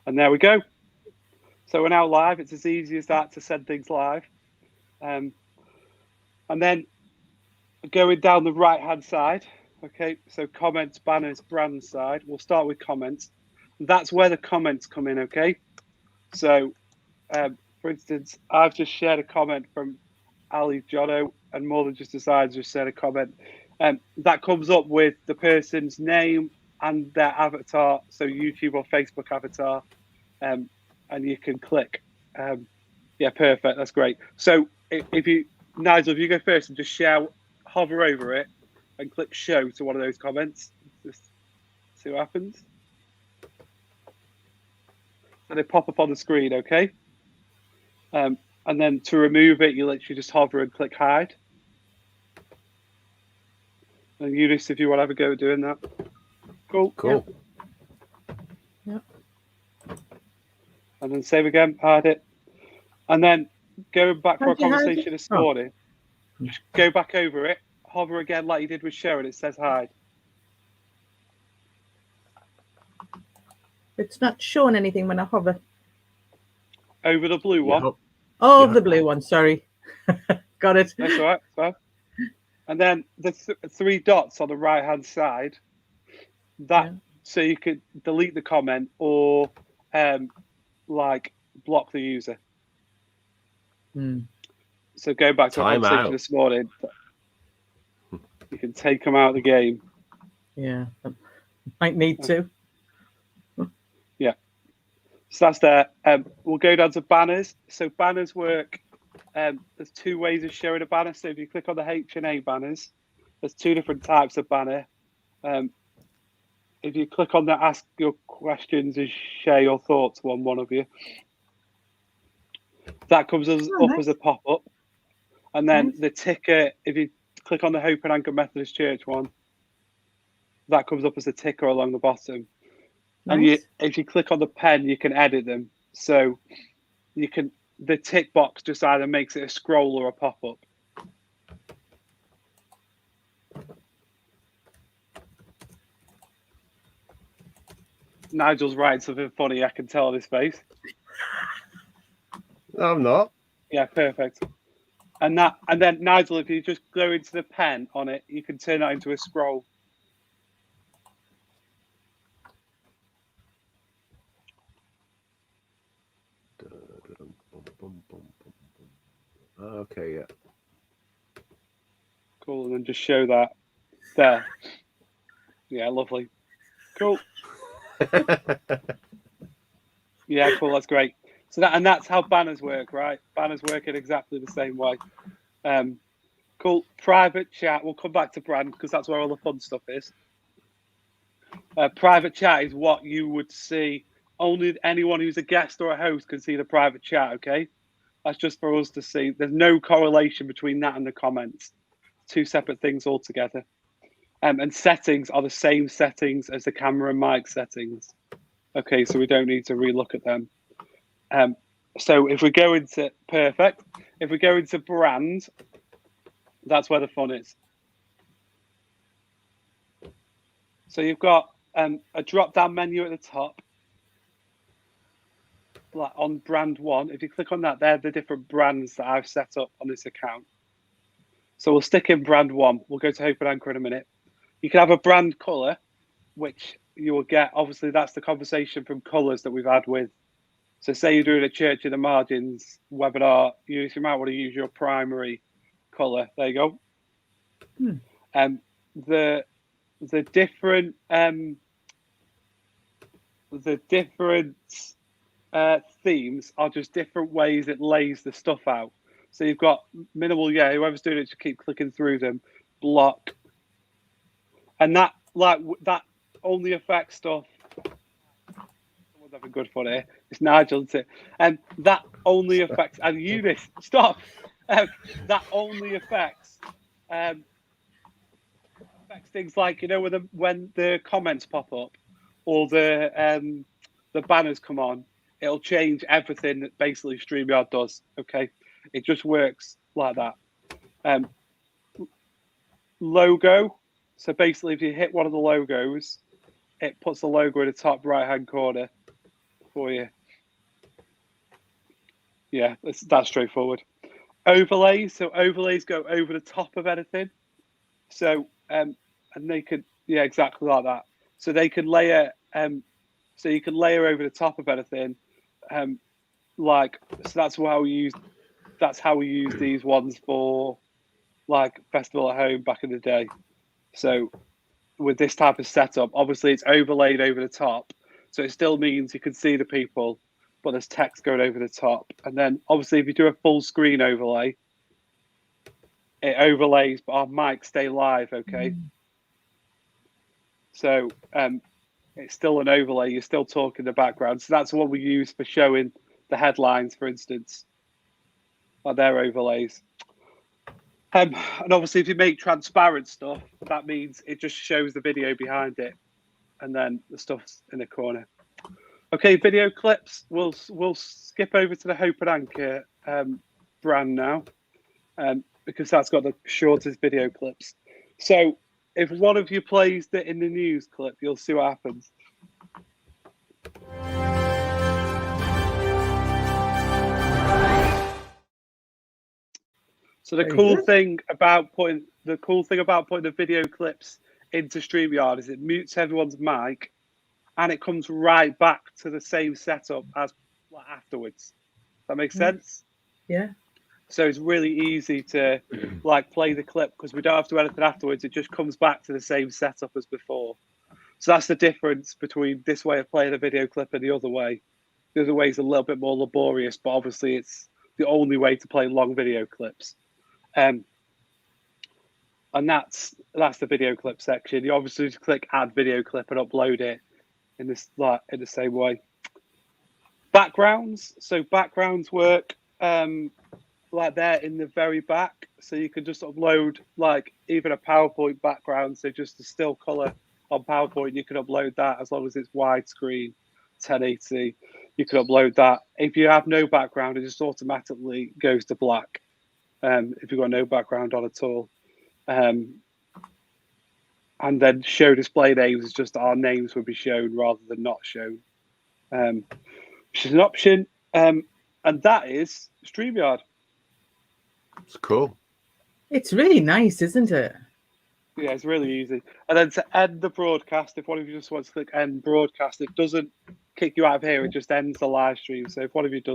And there we go. So we're now live. It's as easy as that to send things live. And then going down the right-hand side, okay, so comments, banners, brand side. We'll start with comments. That's where the comments come in, okay? So, for instance, I've just shared a comment from Ali Jono, and More Than Just a Side just shared a comment. That comes up with the person's name and their avatar, so YouTube or Facebook avatar, and you can click. Yeah, perfect. That's great. So if you, Nigel, if you go first and just share, hover over it and click show to one of those comments, just see what happens. And they pop up on the screen, okay? And then to remove it, you literally just hover and click hide. And Eunice, if you want to have a go at doing that. Cool. Yep. And then save again, hide it. And then going back for a conversation this morning, just go back over it, hover again like you did with Sharon, it says hide. It's not showing anything when I hover. Over the blue one? Oh, the blue one, sorry. Got it. That's all right. So, and then the three dots on the right-hand side, so you could delete the comment or like block the user. So go back to our conversation this morning. You can take them out of the game. Yeah, might need to. Yeah. So that's there. We'll go down to banners. So banners work. There's two ways of showing a banner. So if you click on the H&A banners, there's two different types of banner. If you click on the ask your questions and share your thoughts one of you, that comes up as a pop-up. And then the ticker, if you click on the Hope and Anchor Methodist Church one, that comes up as a ticker along the bottom. And if you click on the pen, you can edit them. So you can, the tick box just either makes it a scroll or a pop-up. Nigel's writing something funny, I can tell on his face. No, I'm not. Yeah, perfect. And then Nigel, if you just go into the pen on it, you can turn that into a scroll. Okay, yeah. Cool, and then just show that there. Yeah, lovely. Cool. Yeah, cool. That's great. So that's how banners work, right? Banners work in exactly the same way. Cool. Private chat. We'll come back to brand because that's where all the fun stuff is. Private chat is what you would see. Only anyone who's a guest or a host can see the private chat. Okay, that's just for us to see. There's no correlation between that and the comments. Two separate things altogether. And settings are the same settings as the camera and mic settings. Okay, so we don't need to relook at them. So if we go into perfect, if we go into brand, that's where the fun is. So you've got a drop-down menu at the top, like on brand one. If you click on that, they're the different brands that I've set up on this account. So we'll stick in brand one. We'll go to Hope and Anchor in a minute. You can have a brand color, which you will get. Obviously, that's the conversation from colors that we've had with. So say you're doing a Church in the Margins webinar, you might want to use your primary color. There you go. The different themes are just different ways it lays the stuff out. So you've got minimal, whoever's doing it, just keep clicking through them, block. And that only affects stuff. Someone's having good fun here. It's Nigel, isn't it? And that only affects, and Eunice, stop. That only affects things like, when the comments pop up or the banners come on, it'll change everything that basically StreamYard does. Okay, it just works like that. Logo. So basically, if you hit one of the logos, it puts the logo in the top right-hand corner. for you. Yeah, that's straightforward. Overlays. So overlays go over the top of anything. So and they could, yeah, exactly like that. So they can layer. So you can layer over the top of anything. Like, so that's how we use these ones for like Festival at Home back in the day. So with this type of setup, obviously it's overlaid over the top, so it still means you can see the people, but there's text going over the top. And then obviously if you do a full screen overlay, it overlays, but our mics stay live. Okay, so it's still an overlay. You're still talking in the background. So that's what we use for showing the headlines, for instance, are their overlays. And obviously, if you make transparent stuff, that means it just shows the video behind it, and then the stuff's in the corner. Okay, video clips. We'll skip over to the Hope and Anchor brand now, because that's got the shortest video clips. So if one of you plays the in the news clip, you'll see what happens. So the cool thing about putting the video clips into StreamYard is it mutes everyone's mic, and it comes right back to the same setup as afterwards. That makes sense? Yeah. So it's really easy to like play the clip because we don't have to do anything afterwards. It just comes back to the same setup as before. So that's the difference between this way of playing a video clip and the other way. The other way is a little bit more laborious, but obviously it's the only way to play long video clips. And that's the video clip section. You obviously just click add video clip and upload it in the same way. Backgrounds. So backgrounds work like they're in the very back. So you can just upload like even a PowerPoint background. So just a still color on PowerPoint, you can upload that as long as it's widescreen, 1080. You can upload that. If you have no background, it just automatically goes to black. If you've got no background on at all. And then show display names is just our names would be shown rather than not shown, which is an option. And that is StreamYard. It's cool. It's really nice, isn't it? Yeah, it's really easy. And then to end the broadcast, if one of you just wants to click end broadcast, it doesn't kick you out of here. It just ends the live stream. So if one of you does